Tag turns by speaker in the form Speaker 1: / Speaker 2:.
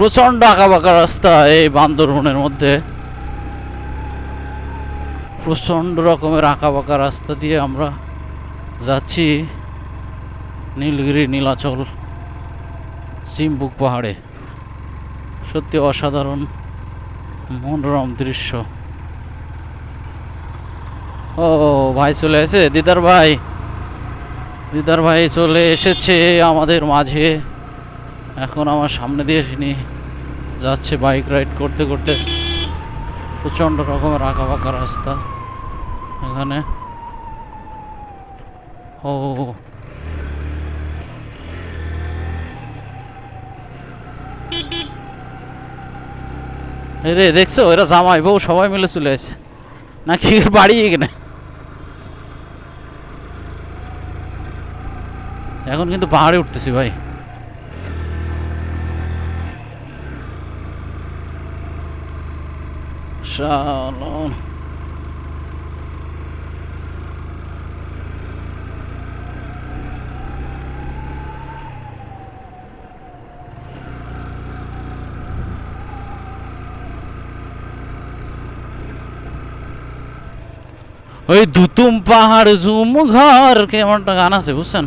Speaker 1: প্রচন্ড আঁকাবাঁকা রাস্তা এই বান্দরবনের মধ্যে, প্রচন্ড রকমের আঁকাবাঁকা রাস্তা দিয়ে আমরা যাচ্ছি নীলগিরি নীলাচল চিম্বুক পাহাড়ে। সত্যি অসাধারণ মনোরম দৃশ্য। ও ভাই চলে এসেছে, দিদার ভাই চলে এসেছে আমাদের মাঝে। এখন আমার সামনে দিয়ে তিনি যাচ্ছে বাইক রাইড করতে করতে। প্রচণ্ড রকমের আঁকাবাঁকা রাস্তা এখানে। ও রে, দেখছো এরা জামাই বউ সবাই মিলে চলে আসে নাকি বাড়ি এখানে। এখন কিন্তু পাহাড়ে উঠতেছি ভাই। ওই দুতুম পাহাড় জুম ঘর, কেমন একটা গান আছে বুঝছেন?